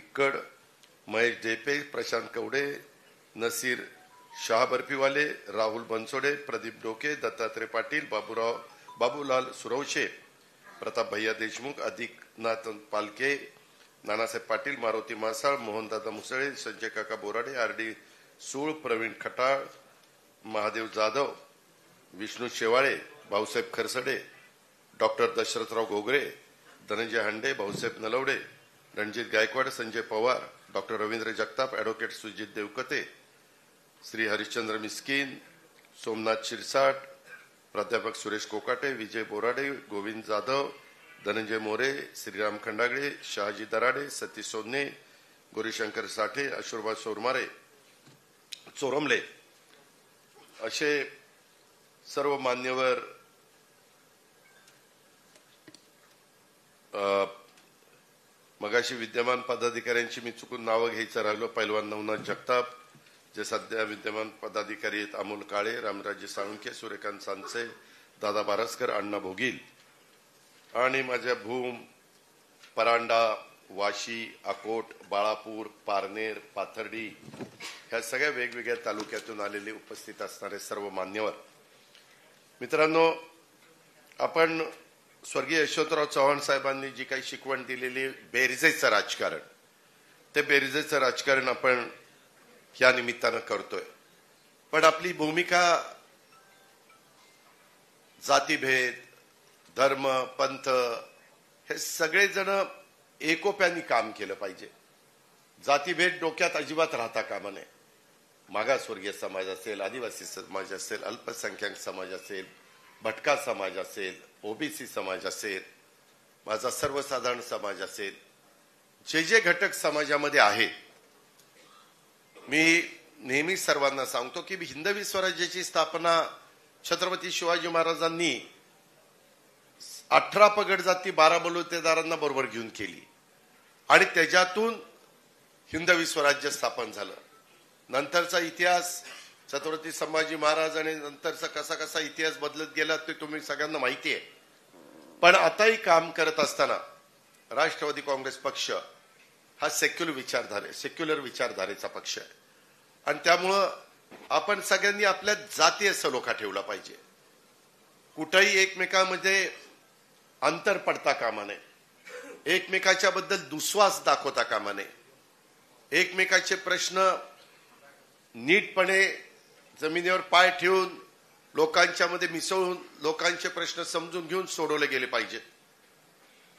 बिक्कड, महेश डेपे, प्रशांत कवडे, नसीर शाह बर्फीवाले, राहुल बनसोडे, प्रदीप डोके, दत्तात्रय पाटील, बाबूलाल सुरवशे, प्रताप भैया देशमुख, अधिकनाथ पालके, नानासाहेब पाटील, मारुती मासाळ, मोहनदादा मुसळे, संजय काका बोराडे, आर.डी. सूळ, प्रवीण खटाळ, महादेव जाधव, विष्णू शेवाळे, भाऊसाहेब खरसडे, डॉक्टर दशरथराव घोगरे, धनंजय हांडे, भाऊसाहेब नलवडे, रणजित गायकवाड, संजय पवार, डॉक्टर रवींद्र जगताप, ॲडव्होकेट सुजित देवकते, श्री हरिश्चंद्र मिस्किन, सोमनाथ शिरसाट, प्राध्यापक सुरेश कोकाटे, विजय बोराडे, गोविंद जाधव, धनंजय मोरे, श्रीराम खंडागळे, शहाजी दराडे, सतीश सोन्ने, गोरीशंकर साठे, अशुरबा चोरमले असे सर्व मान्यवर मगाशी विद्यमान पदाधिकाऱ्यांची मी चुकून नावं घ्यायचं राहिलो. पैलवान नवनाथ जगताप, जे सध्या विद्यमान पदाधिकारी आहेत, अमोल काळे, रामराजे साळुंखे, सूर्यकांत सांचे, दादा बारसकर, अण्णा भोगील, आणि माझ्या भूम, परांडा, वाशी, अकोट, बाळापूर, पारनेर, पाथर्डी ह्या सगळ्या वेगवेगळ्या तालुक्यातून आलेले उपस्थित असणारे सर्व मान्यवर मित्रांनो, आपण स्वर्गीय यशवंतराव चव्हाण साहेबांनी जी काही शिकवण दिलेली बेरजेचं राजकारण, ते बेरजेचं राजकारण आपण या निमित्तानं करतोय. पण आपली भूमिका जातीभेद, धर्म, पंथ हे सगळेजण एकोप्याने काम केलं पाहिजे. जातीभेद डोक्यात अजिबात राहता कामा नये. मागासवर्गीय समाज असेल, आदिवासी समाज असेल, अल्पसंख्याक समाज असेल, भटका समाज असेल, ओबीसी समाज असेल, माझा सर्वसाधारण समाज असेल, जे जे घटक समाजामध्ये आहे, मी नेहमी सर्वांना सांगतो की हिंदवी स्वराज्याची स्थापना छत्रपती शिवाजी महाराजांनी 18 पगड जाती 12 बलुतेदारांना बरोबर घेऊन केली आणि त्याच्यातून हिंदवी स्वराज्य स्थापन झालं. नंतरचा इतिहास छत्रपती संभाजी महाराज आणि नंतरचा कसा कसा इतिहास बदलत गेला ते तुम्ही सगळ्यांना माहिती आहे. पण आताही काम करत असताना राष्ट्रवादी काँग्रेस पक्ष हा सेक्युलर विचारधारेचा पक्ष आहे आणि त्यामुळं आपण सगळ्यांनी आपल्या जातीय सलोखा ठेवला पाहिजे. कुठेही एकमेकांमध्ये अंतर पडता कामा नये, एकमेकाच्या बद्दल दुस्वास दाखवता कामा नये, एकमेकाचे प्रश्न नीटपणे जमिनीवर पाय ठेवून लोकांच्या मध्ये मिसळून लोकांचे प्रश्न समजून घेऊन सोडवले गेले पाहिजेत.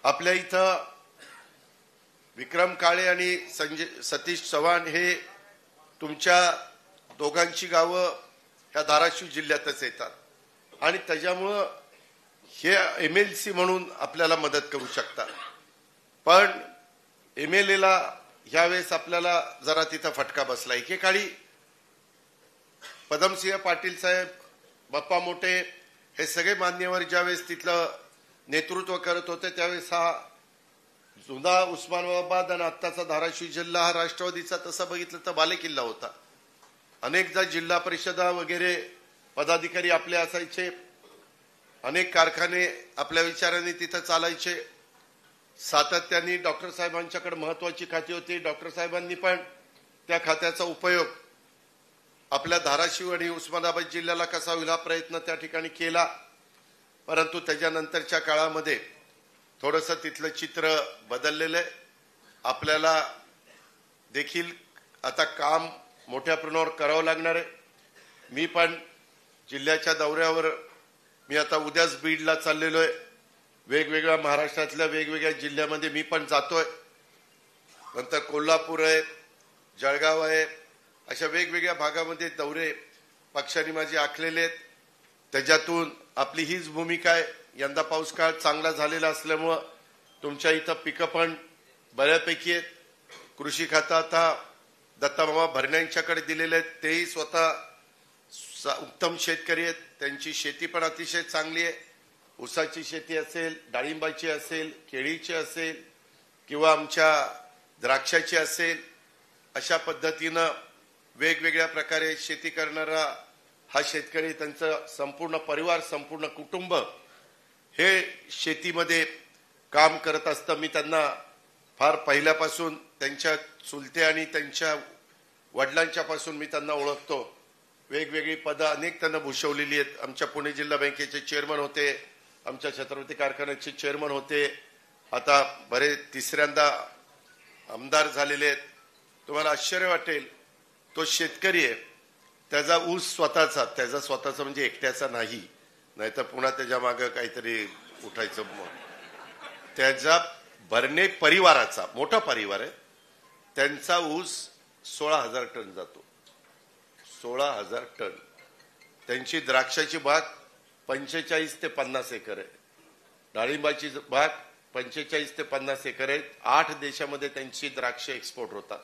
आपल्या इथं विक्रम काळे आणि सतीश चव्हाण हे तुमच्या दोघांची गावं ह्या धाराशिव जिल्ह्यातच येतात आणि त्याच्यामुळं हे MLC म्हणून आपल्याला मदत करू शकतात. पण MLAला ह्यावेळेस आपल्याला जरा तिथं फटका बसला. एकेकाळी पदमसिंह पाटील साहेब, बाप्पा मोठे हे सगळे मान्यवर ज्यावेळेस तिथलं नेतृत्व करत होते त्यावेळेस हा जुना उस्मानाबाद आणि आत्ताचा धाराशिव जिल्हा हा राष्ट्रवादीचा तसं बघितलं तर बालेकिल्ला होता. अनेकदा जिल्हा परिषदा वगैरे पदाधिकारी आपले असायचे, अनेक कारखाने आपल्या विचाराने तिथं चालायचे. सातत्याने डॉक्टर साहेबांच्याकडे महत्वाची खाती होती. डॉक्टर साहेबांनी पण त्या खात्याचा उपयोग आपल्या धाराशिव आणि उस्मानाबाद जिल्ह्याला कसा होईल हा प्रयत्न त्या ठिकाणी केला. परंतु त्याच्यानंतरच्या काळामध्ये थोडंसं तिथलं चित्र बदललेलं आहे. आपल्याला देखील आता काम मोठ्या प्रमाणावर करावं लागणार आहे. मी पण जिल्ह्याच्या दौऱ्यावर मी आता उद्याच बीडला चाललेलो आहे. वेगवेगळ्या महाराष्ट्रातल्या वेगवेगळ्या जिल्ह्यामध्ये मी पण जातोय. नंतर कोल्हापूर आहे, जळगाव आहे, अशा वेगवेगळ्या भागामध्ये दौरे पक्षाने माझे आखलेले आहेत. त्याच्यातून आपली हीच भूमिका आहे. यंदा पाऊस काळ चांगला झालेला असल्यामुळं तुमच्या इथं पिकं पण बऱ्यापैकी आहेत. कृषी खातं आता दत्तामामा भरण्यांच्याकडे दिलेले आहेत. तेही स्वतः उत्तम शेतकरी आहेत. त्यांची शेती पण अतिशय चांगली आहे. ऊसाची शेती असेल, डाळिंबाची असेल, केळीची असेल किंवा आमच्या द्राक्षाची असेल, अशा पद्धतीनं वेगवेगळ्या प्रकारे शेती करणारा हा शेतकरी, त्यांचं संपूर्ण परिवार, संपूर्ण कुटुंब हे शेतीमध्ये काम करत असतं. मी त्यांना फार पहिल्यापासून त्यांच्या चुलते आणि त्यांच्या वडिलांच्या पासून मी त्यांना ओळखतो. वेगवेगळी पदं अनेक त्यांना भूषवलेली आहेत. आमच्या पुणे जिल्हा बँकेचे चेअरमन होते, आमच्या छत्रपती कारखान्याचे चेअरमन होते, आता बरे तिसऱ्यांदा आमदार झालेले आहेत. तुम्हाला आश्चर्य वाटेल, तो शेतकरी आहे, त्याचा ऊस स्वतःचा म्हणजे एकट्याचा नाही, नाहीतर पुन्हा त्याच्या मागे काहीतरी उठायचं. त्याचा भरणे परिवाराचा मोठा परिवार आहे, त्यांचा ऊस 16,000 टन जातो. 16,000 टन. त्यांची द्राक्षाची बाग 45 ते 50 एकर आहे, डाळिंबाची बाग 45 ते 50 एकर आहे. 8 देशामध्ये त्यांची द्राक्ष एक्सपोर्ट होतात.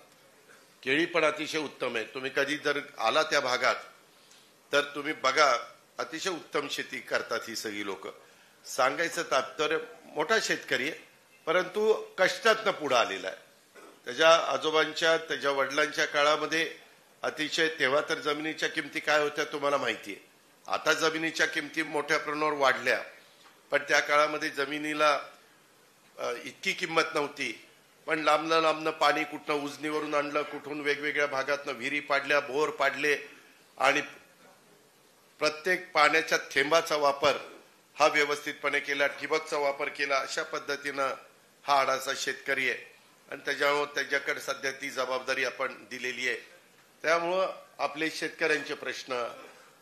केळी पण अतिशय उत्तम आहे. तुम्ही कधी जर आला त्या भागात तर तुम्ही बघा, अतिशय उत्तम शेती करतात ही सगळी लोक. सांगायचं तात्पर्य, मोठा शेतकरी आहे परंतु कष्टातनं पुढे आलेला आहे. त्याच्या आजोबांच्या त्याच्या वडिलांच्या काळामध्ये अतिशय, तेव्हा तर जमिनीच्या किमती काय होत्या तुम्हाला माहिती आहे. आता जमिनीच्या किमती मोठ्या प्रमाणावर वाढल्या, पण त्या काळामध्ये जमिनीला इतकी किंमत नव्हती. पण लांबनं पाणी कुठनं उजनीवरून आणलं, कुठून वेगवेगळ्या भागातनं विहिरी पाडल्या, बोर पाडले आणि प्रत्येक पाण्याच्या थेंबाचा वापर हा व्यवस्थितपणे केला, ठिबकचा वापर केला. अशा पद्धतीनं हा आडाचा शेतकरी आहे आणि त्याच्याकडे सध्या ती जबाबदारी आपण दिलेली आहे. त्यामुळं आपले शेतकऱ्यांचे प्रश्न,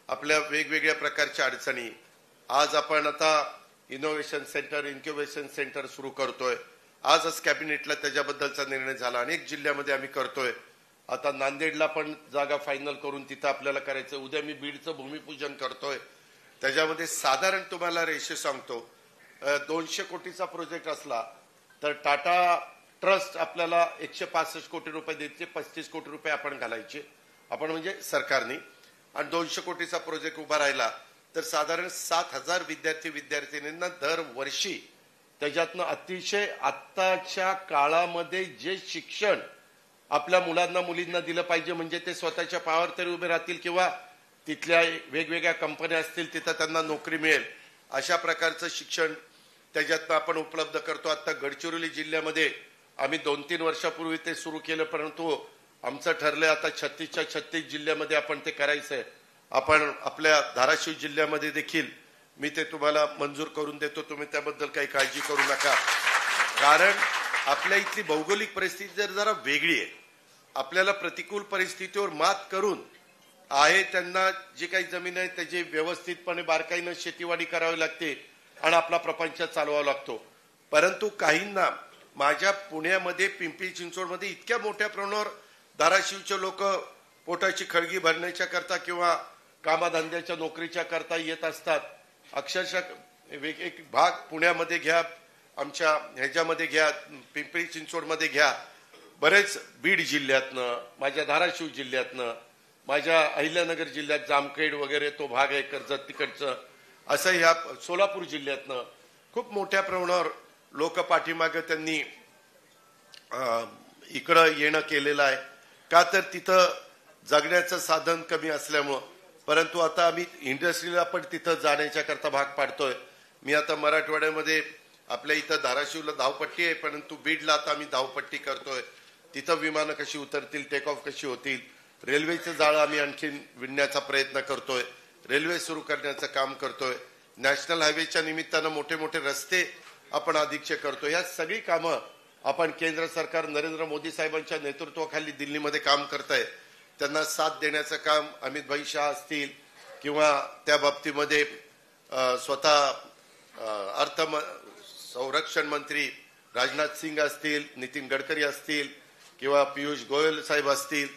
आपल्या वेगवेगळ्या प्रकारच्या अडचणी, आज आपण आता इनोव्हेशन सेंटर, इन्क्युबेशन सेंटर सुरू करतोय. आजच कॅबिनेटला त्याच्याबद्दलचा निर्णय झाला. अनेक जिल्ह्यामध्ये आम्ही करतोय. आता नांदेडला पण जागा फायनल करून तिथं आपल्याला करायचं. उद्या मी बीडचं भूमिपूजन करतोय. त्याच्यामध्ये साधारण तुम्हाला रेशो सांगतो, 200 कोटीचा प्रोजेक्ट असला तर टाटा ट्रस्ट आपल्याला 165 कोटी रुपये द्यायचे, 35 कोटी रुपये आपण घालायचे, आपण म्हणजे सरकारने. आणि 200 कोटीचा प्रोजेक्ट उभा राहिला तर साधारण 7,000 विद्यार्थी-विद्यार्थिनींना दरवर्षी त्याच्यातनं अतिशय आत्ताच्या काळामध्ये जे शिक्षण आपल्या मुलांना मुलींना दिलं पाहिजे, म्हणजे ते स्वतःच्या पायावर तरी उभे राहतील किंवा तिथल्या वेगवेगळ्या कंपन्या असतील तिथं त्यांना नोकरी मिळेल, अशा प्रकारचं शिक्षण त्याच्यातनं आपण उपलब्ध करतो. आता गडचिरोली जिल्ह्यामध्ये आम्ही 2-3 वर्षापूर्वी ते सुरू केलं, परंतु आमचं ठरलंय आता 36च्या 36 जिल्ह्यामध्ये आपण ते करायचंय. आपण आपल्या धाराशिव जिल्ह्यामध्ये देखील मी ते तुम्हाला मंजूर करून देतो. तुम्ही त्याबद्दल काही काळजी करू नका. कारण आपल्या इथली भौगोलिक परिस्थिती जरा वेगळी आहे. आपल्याला प्रतिकूल परिस्थितीवर मात करून आहे त्यांना जी काही जमीन आहे त्याची व्यवस्थितपणे बारकाईनं शेतीवाडी करावी लागते आणि आपला प्रपंच चालवावा लागतो. परंतु काहींना माझ्या पुण्यामध्ये, पिंपरी चिंचवडमध्ये इतक्या मोठ्या प्रमाणावर धाराशिवचे लोक पोटाची खळगी भरण्याच्या करता किंवा कामाधंद्याच्या नोकरीच्या करता येत असतात. अक्षरशः एक भाग पुण्यामध्ये घ्या, आमच्या ह्याच्यामध्ये घ्या, पिंपरी चिंचवडमध्ये घ्या, बरेच बीड जिल्ह्यातनं, माझ्या धाराशिव जिल्ह्यातनं, माझ्या अहिल्यानगर जिल्ह्यात जामखेड वगैरे तो भाग आहे कर्जत तिकडचं, असं ह्या सोलापूर जिल्ह्यातनं खूप मोठ्या प्रमाणावर लोक पाठीमागे त्यांनी इकडं येणं केलेलं आहे. का तर तिथं जगण्याचं साधन कमी असल्यामुळं. परंतु आता आम्ही इंडस्ट्रीला पण तिथं जाण्याच्या करता भाग पाडतोय. मी आता मराठवाड्यामध्ये आपल्या इथं धाराशिवला धावपट्टी आहे, परंतु बीडला आता आम्ही धावपट्टी करतोय. तिथं विमानं कशी उतरतील, टेक ऑफ कशी होतील, रेल्वेचं जाळं आम्ही आणखीन विणण्याचा प्रयत्न करतोय, रेल्वे सुरू करण्याचं काम करतोय, नॅशनल हायवेच्या निमित्तानं मोठे मोठे रस्ते आपण अधिकचे करतोय. ह्या सगळी कामं आपण केंद्र सरकार नरेंद्र मोदी साहेबांच्या नेतृत्वाखाली दिल्लीमध्ये काम करताय. त्यांना साथ देण्याचं काम अमित भाई शाह असतील किंवा त्या बाबतीमध्ये स्वतः संरक्षण मंत्री राजनाथ सिंग असतील, नितीन गडकरी असतील किंवा पियुष गोयल साहेब असतील,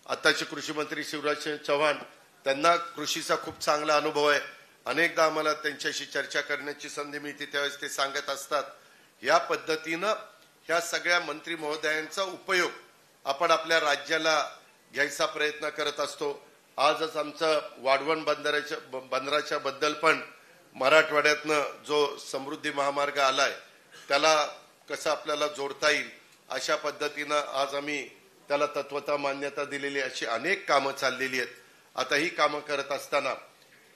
आताचे कृषी मंत्री शिवराज सिंग चौहान, त्यांना कृषीचा खूप चांगला अनुभव आहे. अनेकदा आम्हाला त्यांच्याशी चर्चा करण्याची संधी मिळते, त्यावेळेस ते सांगत असतात. या पद्धतीनं ह्या सगळ्या मंत्री महोदयांचा उपयोग आपण आपल्या राज्याला घ्यायचा प्रयत्न करत असतो. आजच आमचं वाढवण बंदराच्या बद्दल पण मराठवाड्यातनं जो समृद्धी महामार्ग आलाय त्याला कसं आपल्याला जोडता येईल अशा पद्धतीनं आज आम्ही त्याला तत्वतः मान्यता दिलेली, अशी अनेक कामं चाललेली आहेत. आता ही कामं करत असताना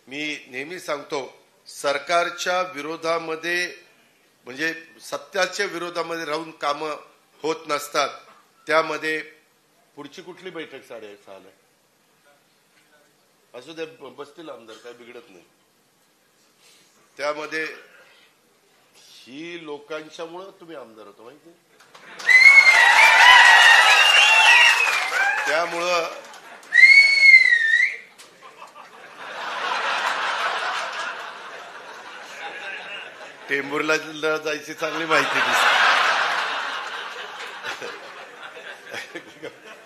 मी नेहमी सांगतो, सरकारच्या विरोधामध्ये म्हणजे सत्याच्या विरोधामध्ये राहून कामं होत नसतात त्यामध्ये पुढची कुठली बैठक 6:30ला असू दे, बसतील आमदार, काय बिघडत नाही. त्यामध्ये ही लोकांच्यामुळं तुम्ही आमदार होतो माहिती, त्यामुळं टेंभूरला जायची चांगली माहिती दिसते.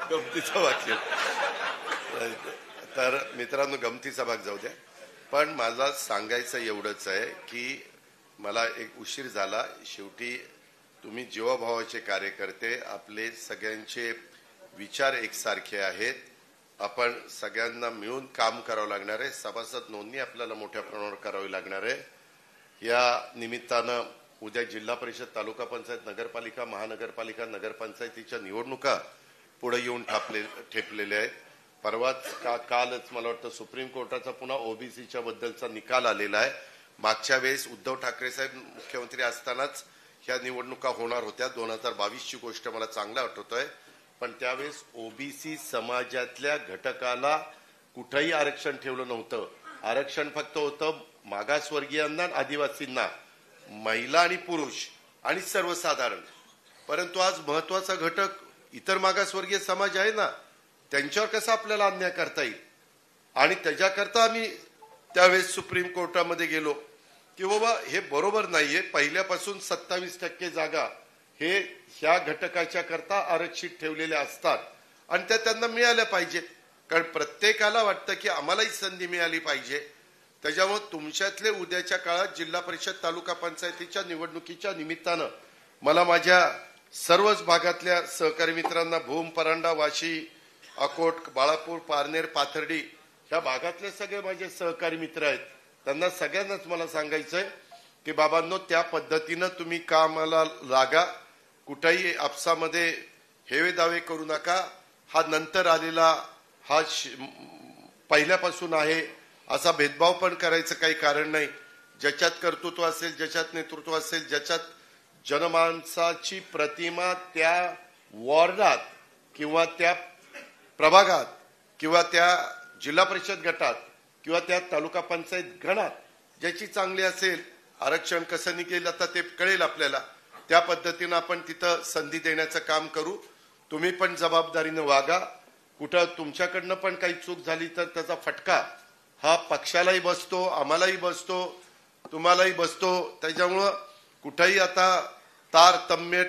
गमतीचा वाक्य. तर मित्रांनो, गमतीचा भाग जाऊ द्या, पण मला सांगायचं एवढंच आहे की मला एक उशीर झाला. शेवटी तुम्ही जीवाभावाचे कार्यकर्ते, आपले सगळ्यांचे विचार एकसारखे आहेत. आपण सगळ्यांना मिळून काम करावं लागणार आहे. सभासद नोंदणी आपल्याला मोठ्या प्रमाणावर करावी लागणार आहे. या निमित्तानं उद्या जिल्हा परिषद, तालुका पंचायत, नगरपालिका, महानगरपालिका, नगरपंचायतीच्या निवडणुका पुढे येऊन ठेपलेल्या आहेत. परवाच कालच मला वाटतं सुप्रीम कोर्टाचा पुन्हा ओबीसीच्या बद्दलचा निकाल आलेला आहे. मागच्या वेळेस उद्धव ठाकरे साहेब मुख्यमंत्री असतानाच ह्या निवडणुका होणार होत्या. 2022ची गोष्ट मला चांगला आठवतोय. पण त्यावेळेस ओबीसी समाजातल्या घटकाला कुठेही आरक्षण ठेवलं नव्हतं. आरक्षण फक्त होतं मागासवर्गीयांना, आदिवासींना, महिला आणि पुरुष आणि सर्वसाधारण. परंतु आज महत्वाचा घटक इतर मागासवर्गीय समाज आहे ना, त्यांच्यावर कसा आपल्याला अन्याय करता येईल. आणि त्याच्याकरता आम्ही त्यावेळेस सुप्रीम कोर्टामध्ये गेलो की बाबा हे बरोबर नाहीये. पहिल्यापासून 27% जागा हे ह्या घटकाच्या करता आरक्षित ठेवलेल्या असतात आणि त्या त्यांना मिळाल्या पाहिजेत. कारण प्रत्येकाला वाटतं की आम्हालाही संधी मिळाली पाहिजे. त्याच्यामुळे तुमच्यातले उद्याच्या काळात जिल्हा परिषद, तालुका पंचायतीच्या निवडणुकीच्या निमित्तानं मला माझ्या सर्वच भागातल्या सहकारी मित्रांना, भूम, परांडा, वाशी, अकोट, बाळापूर, पारनेर, पाथर्डी ह्या भागातले सगळे माझे सहकारी मित्र आहेत, त्यांना सगळ्यांनाच मला सांगायचंय की बाबांनो, त्या पद्धतीनं तुम्ही कामाला लागा. कुठेही आपसामध्ये हेवे दावे करू नका. हा नंतर आलेला, हा पहिल्यापासून आहे असा भेदभाव पण करायचं काही कारण नाही. ज्याच्यात कर्तृत्व असेल, ज्याच्यात नेतृत्व असेल, ज्याच्यात जनमानसाची प्रतिमा त्या वॉर्डात किंवा त्या प्रभागात किंवा त्या जिल्हा परिषद गटात किंवा त्या तालुका पंचायत गणात ज्याची चांगली असेल, आरक्षण कसं निघेल आता ते कळेल आपल्याला. त्या पद्धतीनं आपण तिथं संधी देण्याचं काम करू. तुम्ही पण जबाबदारीनं वागा. कुठं तुमच्याकडनं पण काही चूक झाली तर त्याचा फटका हा पक्षालाही बसतो, आम्हालाही बसतो, तुम्हालाही बसतो. त्याच्यामुळं कुठेही आता तारतम्य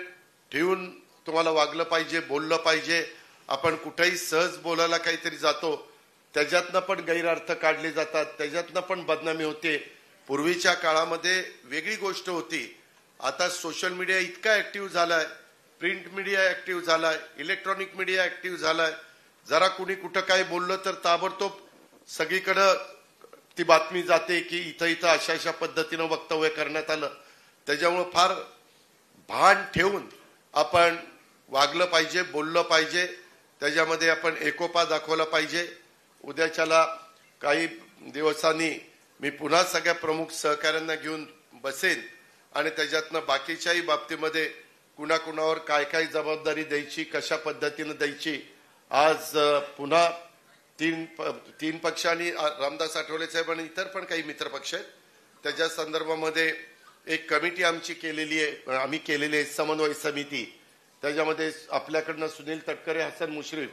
ठेवून तुम्हाला वागलं पाहिजे, बोललं पाहिजे. आपण कुठेही सहज बोलायला काहीतरी जातो, त्याच्यातनं पण गैरअर्थ काढले जातात, त्याच्यातनं पण बदनामी होते. पूर्वीच्या काळामध्ये वेगळी गोष्ट होती. आता सोशल मीडिया इतका ऍक्टिव्ह झालाय, प्रिंट मीडिया ऍक्टिव्ह झालाय, इलेक्ट्रॉनिक मीडिया ऍक्टिव्ह झालाय. जरा कुणी कुठं काय बोललं तर ताबडतोब सगळीकडं ती बातमी जाते की इथं अशा पद्धतीनं वक्तव्य करण्यात आलं. त्याच्यामुळे फार भान ठेवून आपण वागलं पाहिजे, बोललं पाहिजे. त्याच्यामध्ये आपण एकोपा दाखवला पाहिजे. उद्याच्याला काही दिवसांनी मी पुन्हा सगळ्या प्रमुख सहकाऱ्यांना घेऊन बसेन आणि त्याच्यातनं बाकीच्याही बाबतीमध्ये कुणाकुणावर काय काय जबाबदारी द्यायची, कशा पद्धतीनं द्यायची. आज पुन्हा तीन पक्षांनी, रामदास आठवले साहेब आणि इतर पण काही मित्र पक्ष आहेत, त्याच्या संदर्भामध्ये एक कमिटी आमची केलेली आहे, आम्ही केलेली आहे समन्वय समिती. त्याच्यामध्ये आपल्याकडनं सुनील तटकरे, हसन मुश्रीफ,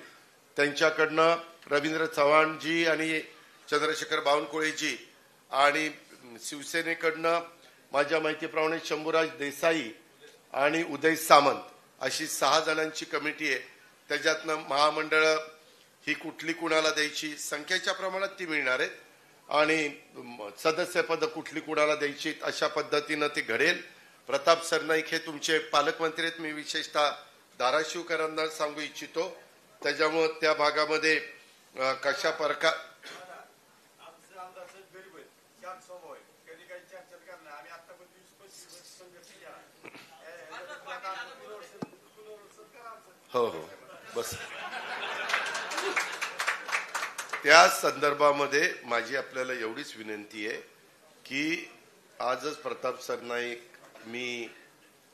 त्यांच्याकडनं रवींद्र चव्हाणजी आणि चंद्रशेखर बावनकुळेजी, आणि शिवसेनेकडनं माझ्या माहितीप्रमाणे शंभूराज देसाई आणि उदय सामंत, अशी 6 जणांची कमिटी आहे. त्याच्यातनं महामंडळ ही कुठली कुणाला द्यायची, संख्येच्या प्रमाणात ती मिळणार आहे, आणि सदस्यपद कुठली कुणाला द्यायची, अशा पद्धतीनं ती घडेल. प्रताप सरनाईक हे तुमचे पालकमंत्री आहेत. मी विशेषतः धाराशिवकरांना सांगू इच्छितो. त्याच्यामुळे त्या भागामध्ये कशा प्रकार हो हो बस. त्या संदर्भामध्ये माझी आपल्याला एवढीच विनंती आहे की आजच प्रताप सरनाईक, मी,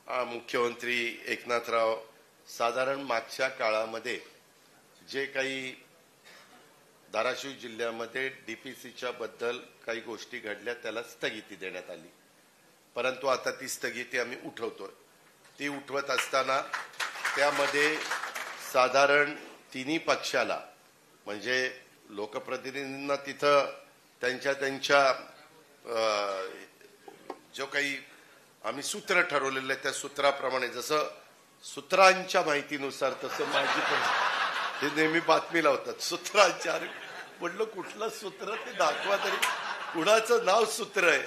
मुख्यमंत्री एकनाथराव साधारण मागच्या काळामध्ये जे काही धाराशिव जिल्ह्यामध्ये डीपीसीच्या बद्दल काही गोष्टी घडल्या त्याला स्थगिती देण्यात आली, परंतु आता ती स्थगिती आम्ही उठवतोय। ती उठवत असताना त्यामध्ये साधारण तिन्ही पक्षाला म्हणजे लोकप्रतिनिधींना तिथं त्यांच्या जो काही आम्ही सूत्र ठरवलेलं आहे त्या सूत्राप्रमाणे, जसं सूत्रांच्या माहितीनुसार तसं माझी पण हे नेहमी बातमी लावतात सूत्रांच्या, म्हटलं कुठलं सूत्र ते दाखवा तरी, कुणाचं नाव सूत्र आहे,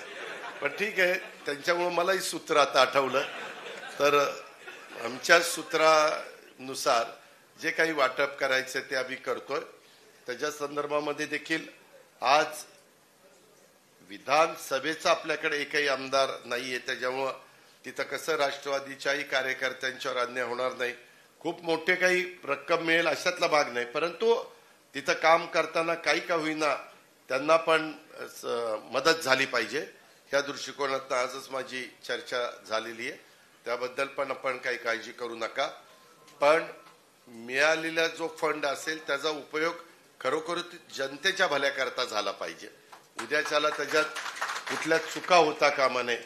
पण ठीक आहे त्यांच्यामुळे मलाही सूत्र आता आठवलं। तर आमच्या सूत्रानुसार जे काही वाटप करायचं ते आम्ही करतोय। त्याच्या संदर्भामध्ये देखील आज विधानसभेचा आपल्याकडे एकही आमदार नाहीये, त्याच्यामुळं तिथं कसं राष्ट्रवादीच्याही कार्यकर्त्यांच्यावर अन्याय होणार नाही, खूप मोठे काही रक्कम मिळेल अशातला भाग नाही, परंतु तिथं काम करताना काही का होईना त्यांना पण मदत झाली पाहिजे ह्या दृष्टिकोनातून आजच माझी चर्चा झालेली आहे। त्याबद्दल पण आपण काही काळजी करू नका, पण मिळालेला जो फंड असेल त्याचा उपयोग खरोखर जनतेच्या भल्याकरता झाला पाहिजे। उद्याच्याला त्याच्यात कुठल्या चुका होता कामा नये,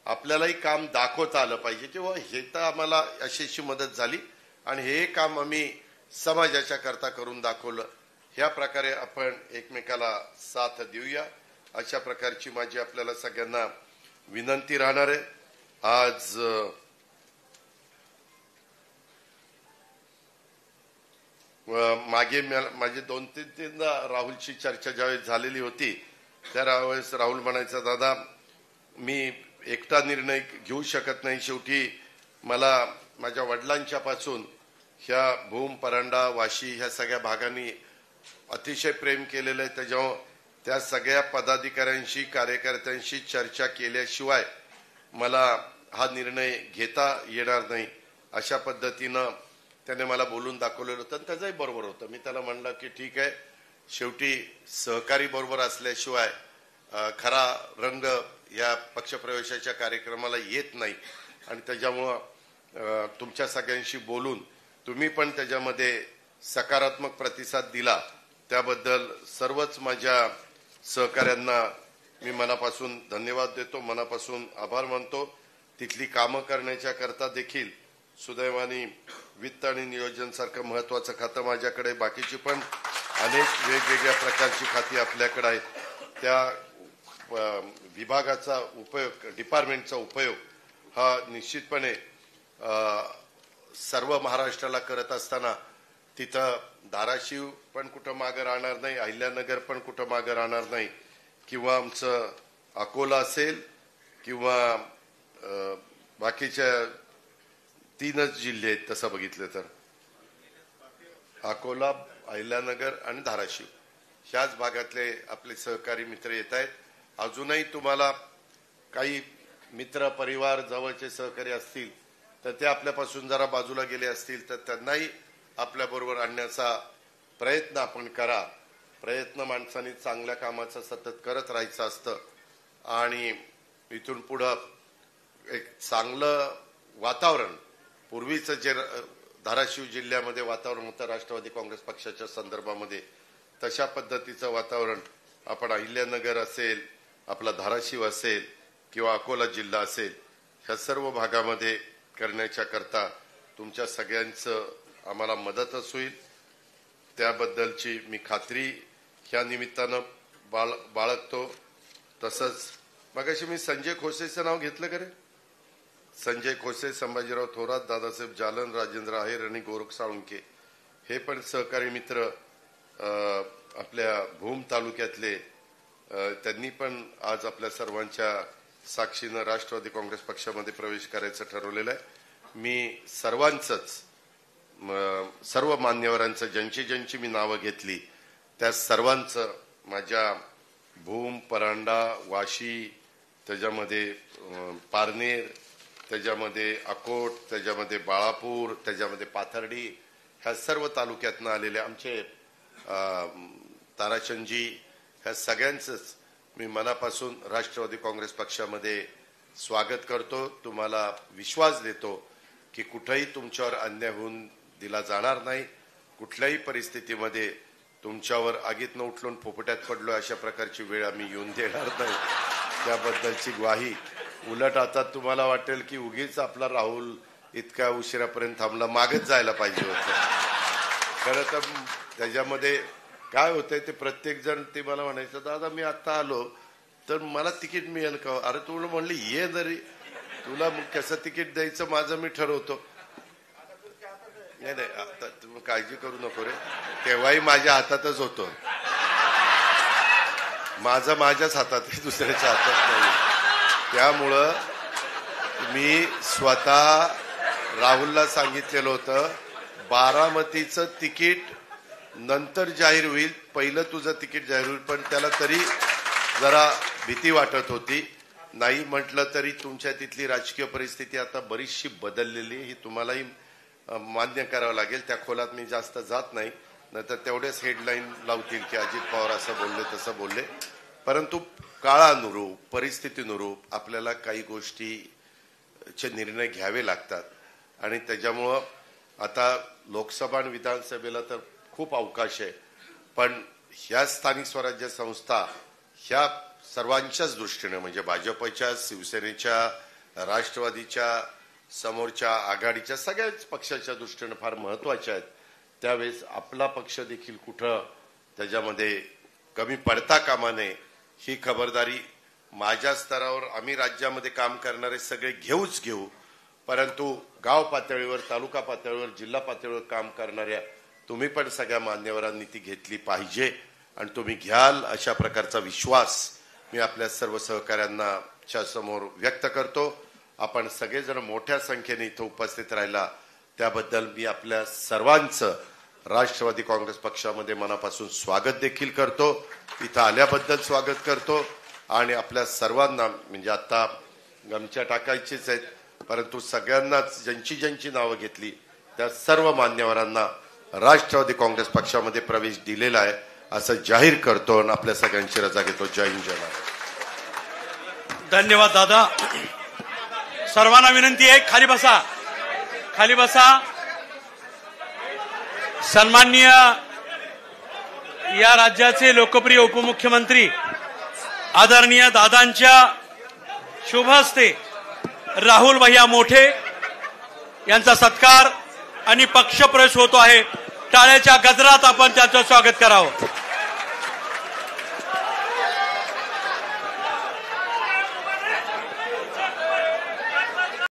आपल्यालाही काम दाखवता आलं पाहिजे किंवा हे तर आम्हाला अशीशी मदत झाली आणि हे काम आम्ही समाजाच्या करता करून दाखवलं, ह्या प्रकारे आपण एकमेकाला साथ देऊया अशा प्रकारची माझी आपल्याला सगळ्यांना विनंती राहणार आहे। आज मागे माझी 2-3दा राहुलची चर्चा ज्यावेळेस झालेली होती त्यावेळेस राहुल म्हणायचा, दादा मी एकटा निर्णय घेऊ शकत नाही, शेवटी मला माझ्या वडिलांच्या पासून ह्या भूम, परांडा, वाशी ह्या सगळ्या भागांनी अतिशय प्रेम केलेलं आहे, त्याच्यामुळे त्या सगळ्या पदाधिकाऱ्यांशी कार्यकर्त्यांशी चर्चा केल्याशिवाय मला हा निर्णय घेता येणार नाही अशा पद्धतीनं त्याने मला बोलून दाखवलेलं होतं। त्याचंही बरोबर होतं, मी त्याला म्हणलं की ठीक आहे, शेवटी सहकारी बरोबर असल्याशिवाय खरा रंग या पक्षप्रवेशाच्या कार्यक्रमाला येत नाही आणि त्याच्यामुळं तुमच्या सगळ्यांशी बोलून तुम्ही पण त्याच्यामध्ये सकारात्मक प्रतिसाद दिला त्याबद्दल सर्वच माझ्या सहकाऱ्यांना मी मनापासून धन्यवाद देतो, मनापासून आभार मानतो। तिथली कामं करण्याच्या करता देखील सुदैवाने वित्त आणि नियोजन सारखं महत्वाचं खातं माझ्याकडे, बाकीची पण अनेक वेगवेगळ्या प्रकारची खाती आपल्याकडे आहेत, त्या विभागाचा उपयोग, डिपार्टमेंटचा उपयोग हा निश्चितपणे सर्व महाराष्ट्राला करत असताना तिथं धाराशिव पण कुठं मागे राहणार नाही, अहिल्यानगर पण कुठं मागे राहणार नाही, किंवा आमचं अकोला असेल किंवा बाकीच्या 3च जिल्हे आहेत तसं बघितलं तर अकोला, अहिल्यानगर आणि धाराशिव ह्याच भागातले आपले सहकारी मित्र येत आहेत। अजूनही तुम्हाला काही मित्र परिवार जवळचे सहकारी असतील तर ते आपल्यापासून जरा बाजूला गेले असतील तर त्यांनाही आपल्याबरोबर आणण्याचा प्रयत्न आपण करा। प्रयत्न माणसाने चांगल्या कामाचा सतत करत राहायचं असतं आणि इथून पुढं एक चांगलं वातावरण, पूर्वीचं जे धाराशिव जिल्ह्यामध्ये वातावरण होतं राष्ट्रवादी काँग्रेस पक्षाच्या संदर्भामध्ये, तशा पद्धतीचं वातावरण आपण अहिल्यानगर असेल, आपला धाराशिव असेल किंवा अकोला जिल्हा असेल ह्या सर्व भागामध्ये करण्याच्या करता तुमच्या सगळ्यांचं आम्हाला मदतच होईल, त्याबद्दलची मी खात्री ह्या निमित्तानं बाळगतो। तसंच मगाशी मी संजय खोसेचं नाव घेतलं का रे? संजय खोसे, संभाजीराव थोरात, दादासाहेब जालन, राजेंद्र आहेर आणि गोरख साळुंके हे पण सहकारी मित्र आपल्या भूम तालुक्यातले, त्यांनी पण आज आपल्या सर्वांच्या साक्षीनं राष्ट्रवादी काँग्रेस पक्षामध्ये प्रवेश करायचं ठरवलेलं आहे। मी सर्वांचंच, सर्व मान्यवरांचं ज्यांची मी नावं घेतली त्या सर्वांचं माझ्या भूम, परांडा, वाशी, त्याच्यामध्ये पारनेर, त्याच्यामध्ये अकोट, त्याच्यामध्ये बाळापूर, त्याच्यामध्ये पाथर्डी ह्या सर्व तालुक्यातनं आलेले आमचे ताराचंदजी, ह्या सगळ्यांचंच मी मनापासून राष्ट्रवादी काँग्रेस पक्षामध्ये स्वागत करतो। तुम्हाला विश्वास देतो की कुठेही तुमच्यावर अन्याय होऊन दिला जाणार नाही, कुठल्याही परिस्थितीमध्ये तुमच्यावर आगीतनं उठलून पोपट्यात पडलो अशा प्रकारची वेळ आम्ही येऊन देणार नाही, त्याबद्दलची ग्वाही. उलट आता तुम्हाला वाटेल की उगीच आपला राहुल इतक्या उशिरापर्यंत थांबला, मागच जायला पाहिजे होतं. खरं तर त्याच्यामध्ये काय होतंय ते प्रत्येक जण ते मला म्हणायचं, दादा मी आता आलो तर मला तिकीट मिळेल का? अरे तुला म्हणली ये, जरी तुला कसं तिकीट द्यायचं माझं मी ठरवतो. नाही नाही, आता तुम्ही काळजी करू नको रे, तेव्हाही माझ्या हातातच होतं, माझं माझ्याच हातात आहे, दुसऱ्याच्या हातात नाही. त्यामुळं मी स्वतः राहुलला सांगितलेलं होतं, बारामतीचं तिकीट नंतर जाहीर होईल, पहिलं तुझं तिकीट जाहीर होईल. पण त्याला तरी जरा भीती वाटत होती. नाही म्हटलं तरी तुमच्या तिथली राजकीय परिस्थिती आता बरीचशी बदललेली, ही तुम्हालाही मान्य करावं लागेल. त्या खोलात मी जास्त जात नाही, नाहीतर तेवढेच हेडलाईन लावतील की अजित पवार असं बोलले तसं बोलले. परंतु काळानुरूप परिस्थितीनुरूप आपल्याला काही गोष्टीचे निर्णय घ्यावे लागतात आणि त्याच्यामुळं आता लोकसभा आणि विधानसभेला तर खूप अवकाश आहे, पण ह्या स्थानिक स्वराज्य संस्था ह्या सर्वांच्याच दृष्टीने म्हणजे भाजपच्या, शिवसेनेच्या, राष्ट्रवादीच्या, समोरच्या आघाडीच्या सगळ्याच पक्षाच्या दृष्टीने फार महत्वाच्या आहेत. त्यावेळेस आपला पक्ष देखील कुठं त्याच्यामध्ये कमी पडता कामा नये, ही खबरदारी माझ्या स्तरावर आम्ही राज्यामध्ये काम करणारे सगळे घेऊच घेऊ. परंतु गाव पातळीवर, तालुका पातळीवर, जिल्हा पातळीवर काम करणाऱ्या तुम्ही पण सगळ्या मान्यवरांनी ती घेतली पाहिजे आणि तुम्ही घ्याल अशा प्रकारचा विश्वास मी आपल्या सर्व सहकाऱ्यांना समोर व्यक्त करतो. आपण सगळेजण मोठ्या संख्येने इथं उपस्थित राहिला त्याबद्दल मी आपल्या सर्वांचं राष्ट्रवादी काँग्रेस पक्षामध्ये मनापासून स्वागत देखील करतो. इथं आल्याबद्दल स्वागत करतो आणि आपल्या सर्वांना म्हणजे आता गमच्या टाकायचीच आहेत, परंतु सगळ्यांनाच ज्यांची ज्यांची नावं घेतली त्या सर्व मान्यवरांना राष्ट्रवादी काँग्रेस पक्षामध्ये प्रवेश दिलेला आहे असं जाहीर करतो आणि आपल्या सगळ्यांची रजा घेतो. जय हिंद, जय महाराष्ट्र. धन्यवाद दादा. सर्वांना विनंती आहे, खाली बसा, खाली बसा. सन्माननीय या राज्याचे लोकप्रिय उपमुख्यमंत्री आदरणीय दादांच्या शुभ हस्ते राहुल भैया मोठे यांचा सत्कार आणि पक्षप्रवेश होतो आहे. टाळ्याच्या गजरात आपण त्याचं स्वागत करावं.